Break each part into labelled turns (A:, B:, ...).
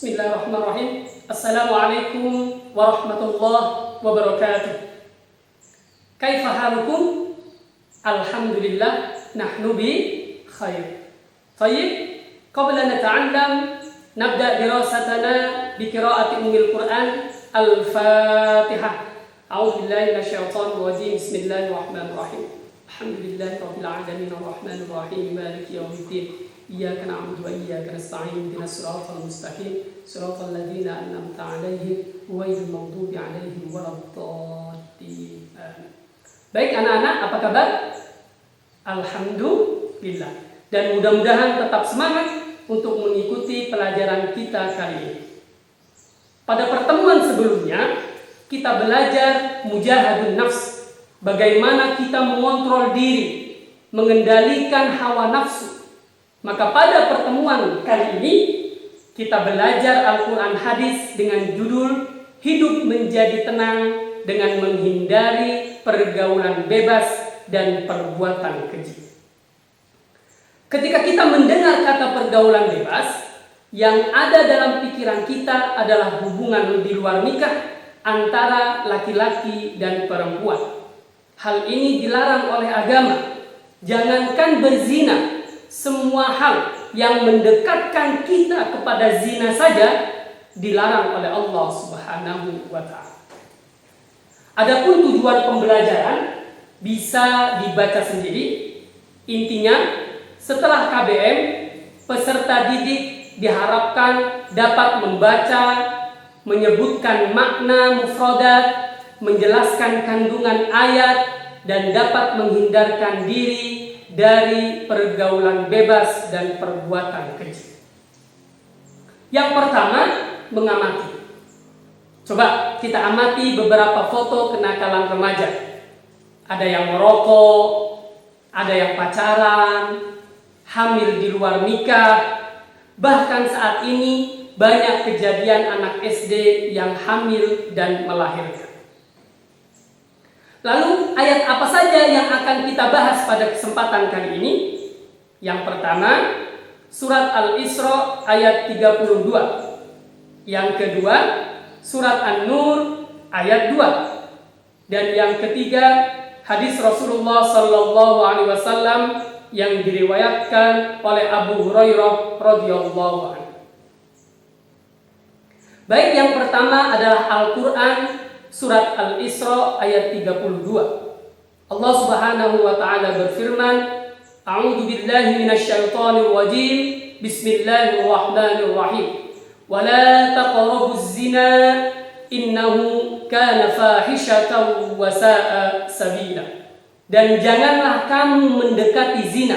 A: Bismillahirrahmanirrahim. Assalamualaikum warahmatullahi wabarakatuh. Kaifa halukum? Alhamdulillah, nahnu bi khair. Tayyib, qabla nata'allam, nabda dirasatana bi qira'ati ummil Qur'an Al-Fatihah. A'udzu billahi minasyaitonir rajim. Bismillahirrahmanirrahim. Alhamdulillahi rabbil alamin arrahmanir rahim maliki yaumiddin. إياك نعبد وإياك نستعين اهدنا الصراط المستقيم صراط الذين أنعمت عليهم غير المغضوب عليهم ولا الضالين آمين. Baik anak-anak, apa kabar? Alhamdulillah. Dan mudah-mudahan tetap semangat untuk mengikuti pelajaran kita kali ini. Pada pertemuan sebelumnya kita belajar mujahadun nafs, bagaimana kita mengontrol diri, mengendalikan hawa nafsu. Maka pada pertemuan kali ini kita belajar Al-Quran hadis dengan judul Hidup Menjadi Tenang dengan Menghindari Pergaulan Bebas dan Perbuatan Keji. Ketika kita mendengar kata pergaulan bebas, yang ada dalam pikiran kita adalah hubungan di luar nikah antara laki-laki dan perempuan. Hal ini dilarang oleh agama. Jangankan berzina, semua hal yang mendekatkan kita kepada zina saja dilarang oleh Allah Subhanahu wa ta'ala. Adapun tujuan pembelajaran bisa dibaca sendiri. Intinya, setelah KBM, peserta didik diharapkan dapat membaca, menyebutkan makna mufradat, menjelaskan kandungan ayat, dan dapat menghindarkan diri dari pergaulan bebas dan perbuatan keji. Yang pertama, mengamati. Coba kita amati beberapa foto kenakalan remaja. Ada yang merokok, ada yang pacaran, hamil di luar nikah. Bahkan saat ini banyak kejadian anak SD yang hamil dan melahirkan. Lalu ayat apa saja yang akan kita bahas pada kesempatan kali ini? Yang pertama, surat Al-Isra ayat 32. Yang kedua, surat An-Nur ayat 2. Dan yang ketiga, hadis Rasulullah sallallahu alaihi wasallam yang diriwayatkan oleh Abu Hurairah radhiyallahu anhu. Baik, yang pertama adalah Al-Qur'an surat Al-Isra ayat 32. Allah Subhanahu wa taala berfirman, A'udzu billahi minasyaitonir rajim. Bismillahirrahmanirrahim. Wa la taqrabuz zina innahu kana fahishatan wa sa'a sabila. Dan janganlah kamu mendekati zina,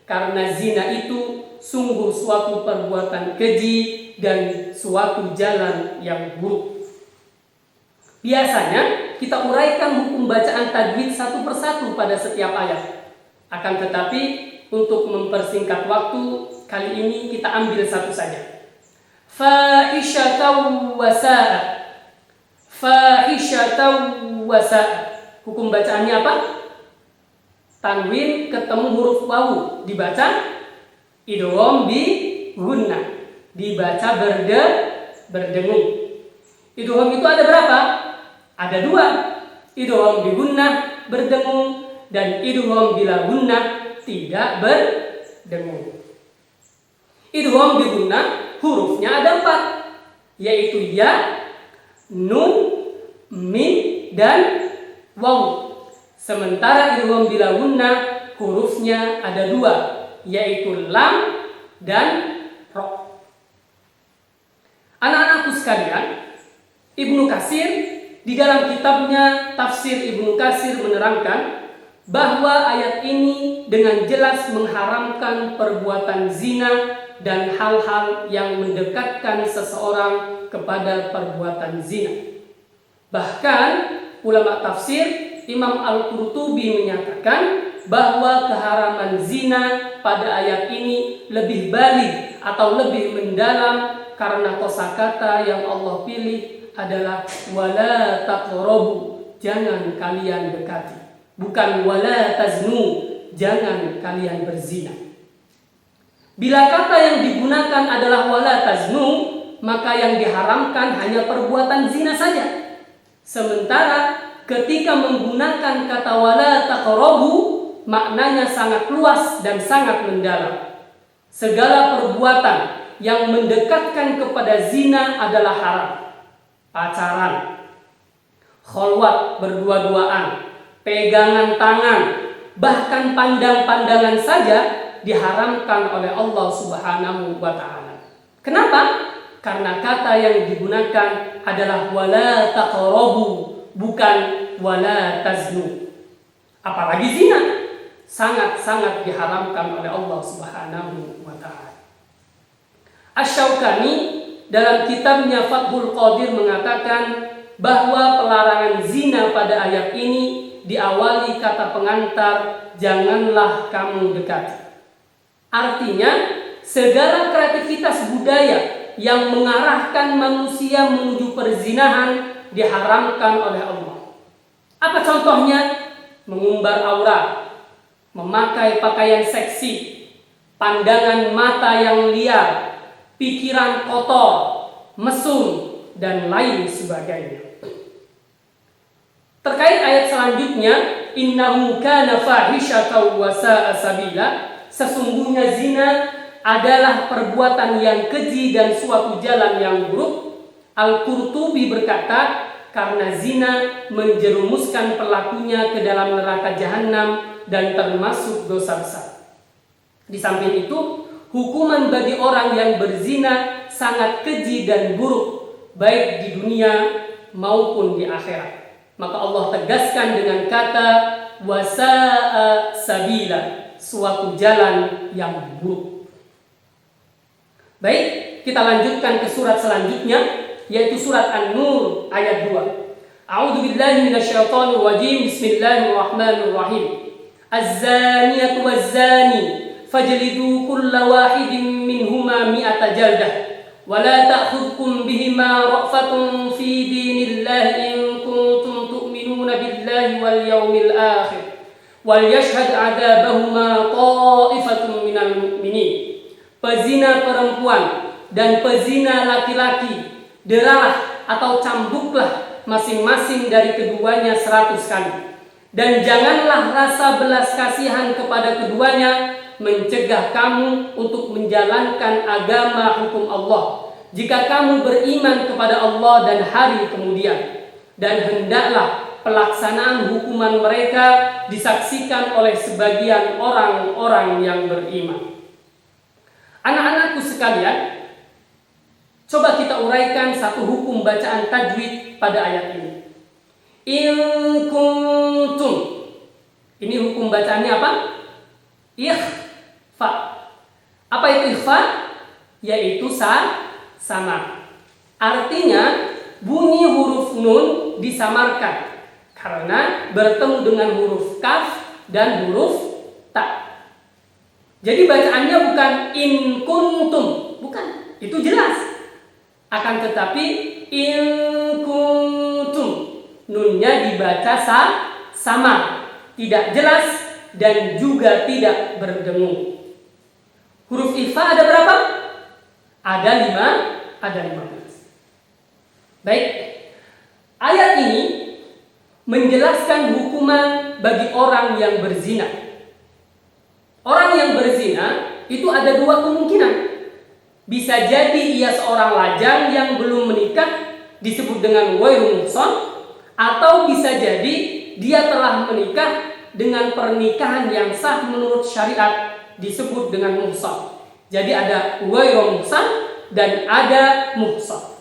A: karena zina itu sungguh suatu perbuatan keji dan suatu jalan yang buruk. Biasanya kita uraikan hukum bacaan tajwid satu persatu pada setiap ayat. Akan tetapi untuk mempersingkat waktu, kali ini kita ambil satu saja. Fahisyatan wa sa'a. Fahisyatan wa sa'a. Hukum bacaannya apa? Tanwin ketemu huruf wawu, dibaca idgham bi gunnah, dibaca berdengung. Idgham itu ada berapa? Ada dua, idgham bi gunnah berdengung dan idgham bila gunnah tidak berdengung. Idgham bi gunnah hurufnya ada 4, yaitu ya, nun, mim, dan waw. Sementara idgham bila gunnah hurufnya ada 2, yaitu lam dan ro. Anak-anakku sekalian, Ibnu Katsir di dalam kitabnya Tafsir Ibnu Katsir menerangkan bahwa ayat ini dengan jelas mengharamkan perbuatan zina dan hal-hal yang mendekatkan seseorang kepada perbuatan zina. Bahkan ulama tafsir Imam Al-Qurtubi menyatakan bahwa keharaman zina pada ayat ini lebih balik atau lebih mendalam karena kosakata yang Allah pilih adalah wala taqrabu, jangan kalian dekati. Bukan wala taznu, jangan kalian berzina. Bila kata yang digunakan adalah wala taznu, maka yang diharamkan hanya perbuatan zina saja. Sementara ketika menggunakan kata wala taqrabu, maknanya sangat luas dan sangat mendalam. Segala perbuatan yang mendekatkan kepada zina adalah haram. Pacaran, kholwat berdua-duaan, pegangan tangan, bahkan pandang-pandangan saja diharamkan oleh Allah Subhanahu wa ta'ala. Kenapa? Karena kata yang digunakan adalah wala taqrabu, bukan wala taznu. Apalagi zina sangat-sangat diharamkan oleh Allah Subhanahu wa ta'ala. Asy-Syaukani dalam kitabnya Fathul Qadir mengatakan bahwa pelarangan zina pada ayat ini diawali kata pengantar, janganlah kamu dekati. Artinya, segala kreativitas budaya yang mengarahkan manusia menuju perzinahan diharamkan oleh Allah. Apa contohnya? Mengumbar aurat, memakai pakaian seksi, pandangan mata yang liar, pikiran kotor, mesum, dan lain sebagainya. Terkait ayat selanjutnya, innahu kana fahisyatan wa sa'a sabila, sesungguhnya zina adalah perbuatan yang keji dan suatu jalan yang buruk. Al-Qurtubi berkata, karena zina menjerumuskan pelakunya ke dalam neraka jahanam dan termasuk dosa besar. Di samping itu, hukuman bagi orang yang berzina sangat keji dan buruk, baik di dunia maupun di akhirat. Maka Allah tegaskan dengan kata wasa'a sabila, suatu jalan yang buruk. Baik, kita lanjutkan ke surat selanjutnya, yaitu surat An-Nur ayat 2. A'udzu billahi minasyaitonir rajim. Bismillahirrahmanirrahim. Az-zaniyatu waz-zani fajlidu kulla wahidin minhuma mi'ata jaldah wa la ta'khudhukum bihima ra'fatun fi dinillahi in kuntum tu'minuna billahi wal yawmil akhir wal yashhad 'adabahuma ta'ifatun minal mu'minin. Pezina perempuan dan pezina laki-laki deralah atau cambuklah masing-masing dari keduanya 100 kali. Dan janganlah rasa belas kasihan kepada keduanya mencegah kamu untuk menjalankan agama hukum Allah jika kamu beriman kepada Allah dan hari kemudian. Dan hendaklah pelaksanaan hukuman mereka disaksikan oleh sebagian orang-orang yang beriman. Anak-anakku sekalian, coba kita uraikan satu hukum bacaan tajwid pada ayat ini. In kuntum. Ini hukum bacaannya apa? Ikhfa. Apa itu ikhfa? Yaitu samar. Artinya bunyi huruf nun disamarkan karena bertemu dengan huruf kaf dan huruf ta. Jadi bacaannya bukan in kuntum, bukan. Itu jelas. Akan tetapi in kuntum, nunnya dibaca samar, tidak jelas dan juga tidak berdengung. Huruf ikhfa ada berapa? Ada 15. Baik. Ayat ini menjelaskan hukuman bagi orang yang berzina. Orang yang berzina itu ada dua kemungkinan. Bisa jadi ia seorang lajang yang belum menikah, disebut dengan ghairu muhsan, atau bisa jadi dia telah menikah dengan pernikahan yang sah menurut syariat, disebut dengan muhsan. Jadi ada ghairu muhsan dan ada muhsan.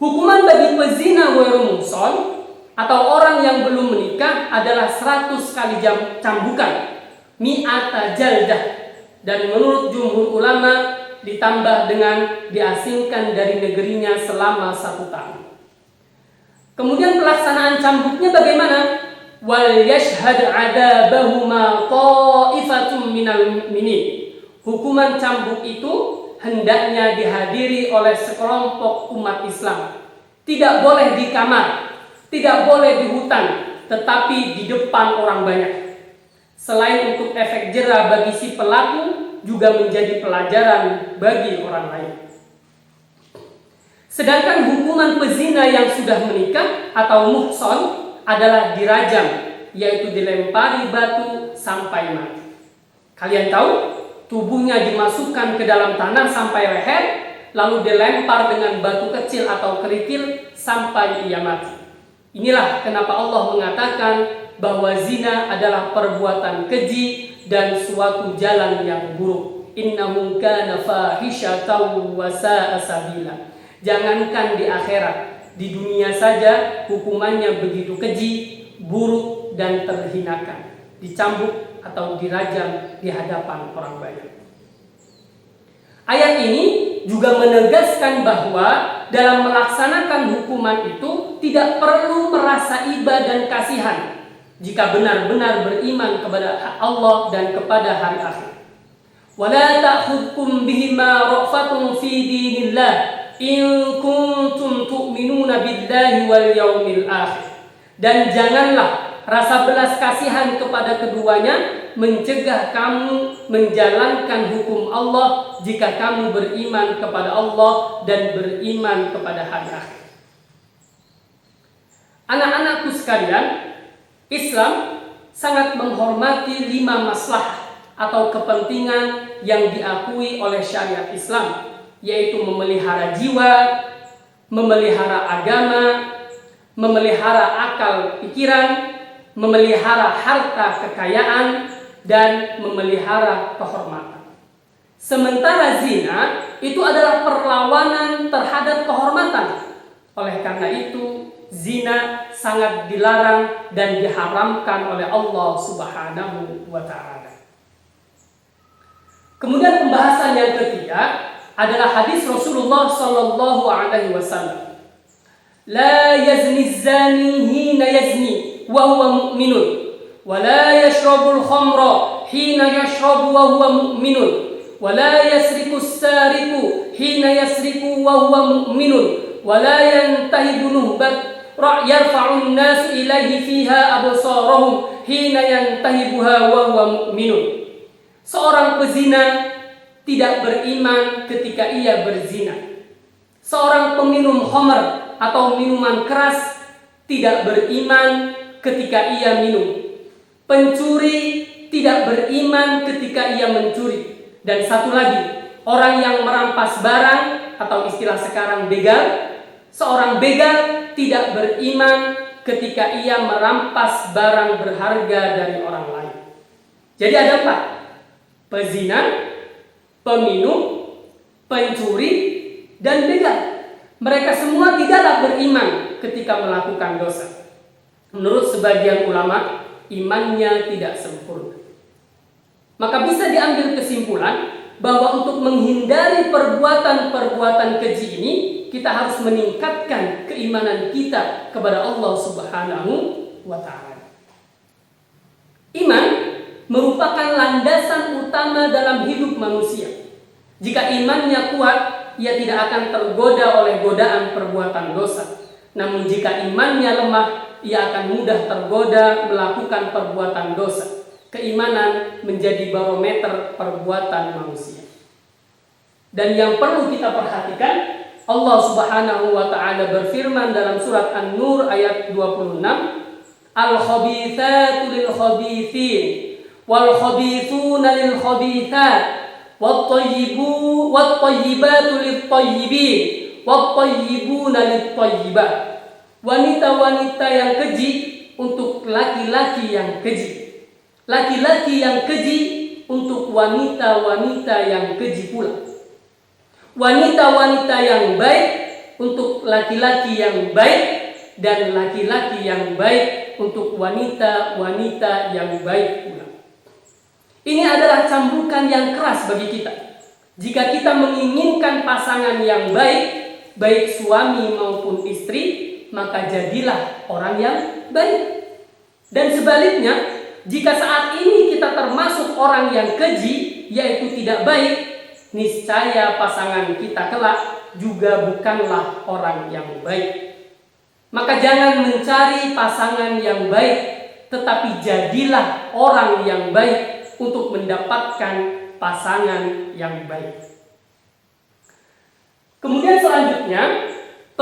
A: Hukuman bagi pezina ghairu muhsan atau orang yang belum menikah adalah 100 kali cambukan, mi'ata jaldah, dan menurut jumhur ulama ditambah dengan diasingkan dari negerinya selama 1 tahun. Kemudian pelaksanaan cambuknya bagaimana? Wal yashhad 'adabahuma ta'ifatun minal mu'minin. Hukuman cambuk itu hendaknya dihadiri oleh sekelompok umat Islam. Tidak boleh di kamar, tidak boleh di hutan, tetapi di depan orang banyak. Selain untuk efek jera bagi si pelaku, juga menjadi pelajaran bagi orang lain. Sedangkan hukuman pezina yang sudah menikah atau muhson adalah dirajam, yaitu dilempari batu sampai mati. Kalian tahu, tubuhnya dimasukkan ke dalam tanah sampai leher, lalu dilempar dengan batu kecil atau kerikil sampai ia mati. Inilah kenapa Allah mengatakan bahwa zina adalah perbuatan keji dan suatu jalan yang buruk. Innahu kana fahisyatan wa sa'a sabila. Jangankan di akhirat, di dunia saja hukumannya begitu keji, buruk dan terhinakan, dicambuk atau dirajam di hadapan orang banyak. Ayat ini juga menegaskan bahwa dalam melaksanakan hukuman itu tidak perlu merasa iba dan kasihan jika benar-benar beriman kepada Allah dan kepada hari akhir. Wala ta'khudhukum bihima ra'fatun fi dinillah in kuntum tu'minuna billahi wal yaumil akhir. Dan janganlah rasa belas kasihan kepada keduanya mencegah kamu menjalankan hukum Allah jika kamu beriman kepada Allah dan beriman kepada hari akhir. Anak-anakku sekalian, Islam sangat menghormati 5 maslahah atau kepentingan yang diakui oleh syariat Islam, yaitu memelihara jiwa, memelihara agama, memelihara akal pikiran, memelihara harta kekayaan, dan memelihara kehormatan. Sementara zina itu adalah perlawanan terhadap kehormatan. Oleh karena itu, zina sangat dilarang dan diharamkan oleh Allah Subhanahu wa ta'ala. Kemudian pembahasan yang ketiga adalah hadis Rasulullah sallallahu alaihi wasallam. La yazni zani hina yazni wa huwa mu'minun wa la yashrabul khamra hina yashrabu wa huwa mu'minun wa la yasriku as-sariqu hina yasriku wa huwa mu'minun wa la yantahibu nuhbat yarfa'un nas ilaihi fiha absarahum hina yantahibuha wa huwa mu'minun. Seorang pezina tidak beriman ketika ia berzina. Seorang peminum khamr atau minuman keras tidak beriman ketika ia minum. Pencuri tidak beriman ketika ia mencuri. Dan satu lagi, orang yang merampas barang atau istilah sekarang begal, seorang begal tidak beriman ketika ia merampas barang berharga dari orang lain. Jadi ada 4. Pezina, peminum, pencuri, dan begal. Mereka semua tidaklah beriman ketika melakukan dosa. Menurut sebagian ulama, imannya tidak sempurna. Maka bisa diambil kesimpulan bahwa untuk menghindari perbuatan-perbuatan keji ini, kita harus meningkatkan keimanan kita kepada Allah Subhanahu wa ta'ala. Iman merupakan landasan utama dalam hidup manusia. Jika imannya kuat, ia tidak akan tergoda oleh godaan perbuatan dosa. Namun jika imannya lemah, ia akan mudah tergoda melakukan perbuatan dosa. Keimanan menjadi barometer perbuatan manusia. Dan yang perlu kita perhatikan, Allah Subhanahu wa ta'ala berfirman dalam surat An-Nur ayat 26, Al-khabithatu lil-khabithin wal-khabithuna lil-khabithat wat-tayyibatu lit-tayyibin wat-tayyibuna lit-tayyibat. Wanita-wanita yang keji untuk laki-laki yang keji. Laki-laki yang keji untuk wanita-wanita yang keji pula. Wanita-wanita yang baik untuk laki-laki yang baik, dan laki-laki yang baik untuk wanita-wanita yang baik pula. Ini adalah cambukan yang keras bagi kita. Jika kita menginginkan pasangan yang baik, baik suami maupun istri, maka jadilah orang yang baik. Dan sebaliknya, jika saat ini kita termasuk orang yang keji, yaitu tidak baik, niscaya pasangan kita kelak juga bukanlah orang yang baik. Maka jangan mencari pasangan yang baik, tetapi jadilah orang yang baik untuk mendapatkan pasangan yang baik. Kemudian selanjutnya,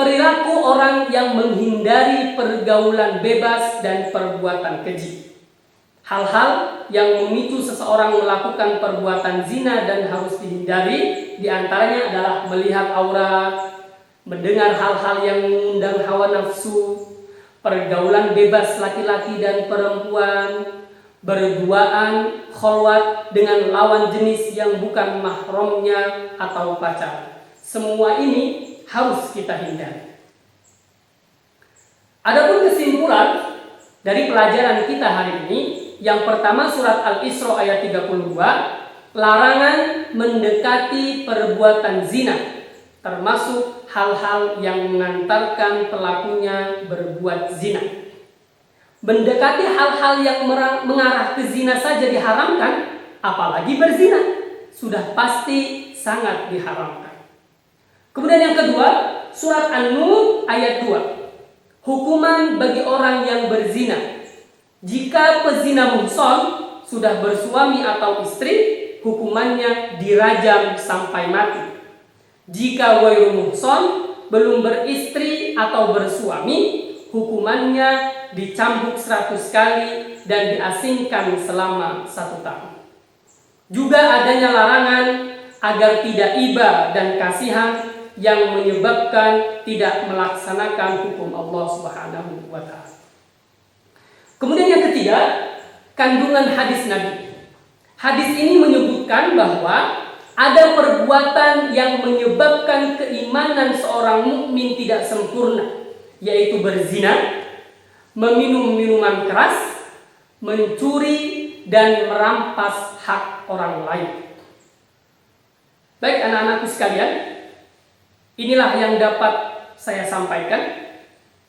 A: perilaku orang yang menghindari pergaulan bebas dan perbuatan keji. Hal-hal yang memicu seseorang melakukan perbuatan zina dan harus dihindari, diantaranya adalah melihat aurat, mendengar hal-hal yang mengundang hawa nafsu, pergaulan bebas laki-laki dan perempuan, berduaan, kholwat dengan lawan jenis yang bukan mahramnya atau pacar. Semua ini harus kita hindari. Adapun kesimpulan dari pelajaran kita hari ini, yang pertama surat Al-Isra ayat 32, larangan mendekati perbuatan zina, termasuk hal-hal yang mengantarkan pelakunya berbuat zina. Mendekati hal-hal yang mengarah ke zina saja diharamkan, apalagi berzina, sudah pasti sangat diharamkan. Kemudian yang kedua, surat An-Nur ayat 2. Hukuman bagi orang yang berzina. Jika pezina muhsan sudah bersuami atau istri, hukumannya dirajam sampai mati. Jika ghairu muhsan belum beristri atau bersuami, hukumannya dicambuk 100 kali dan diasingkan selama 1 tahun. Juga adanya larangan agar tidak iba dan kasihan yang menyebabkan tidak melaksanakan hukum Allah Subhanahu wa Ta'ala. Kemudian yang ketiga, kandungan hadis Nabi. Hadis ini menyebutkan bahwa ada perbuatan yang menyebabkan keimanan seorang mukmin tidak sempurna, yaitu berzina, meminum minuman keras, mencuri, dan merampas hak orang lain. Baik anak-anakku sekalian, inilah yang dapat saya sampaikan.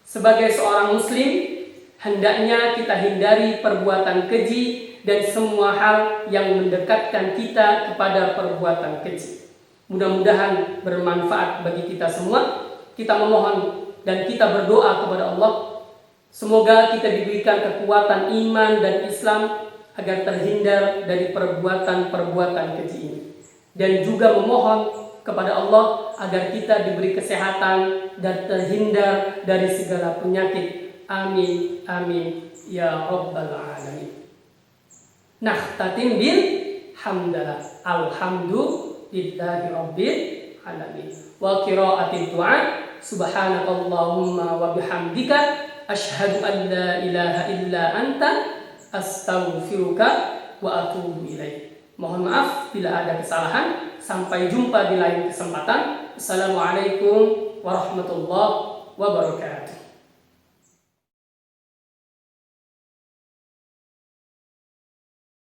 A: Sebagai seorang muslim, hendaknya kita hindari perbuatan keji dan semua hal yang mendekatkan kita kepada perbuatan keji. Mudah-mudahan bermanfaat bagi kita semua. Kita memohon dan kita berdoa kepada Allah, semoga kita diberikan kekuatan iman dan Islam agar terhindar dari perbuatan-perbuatan keji ini. Dan juga memohon kepada Allah agar kita diberi kesehatan dan terhindar dari segala penyakit. Amin, amin, ya Rabbal Alamin. Nakhtatim bil hamdalah. Alhamdulillahi Rabbil Alamin. Wa qira'atil du'a. Subhanakallahumma wa bihamdika. Ashhadu an la ilaha illa anta. Astaghfiruka wa atubu ilaik. Mohon maaf bila ada kesalahan. Sampai jumpa di lain kesempatan. Assalamualaikum warahmatullahi wabarakatuh.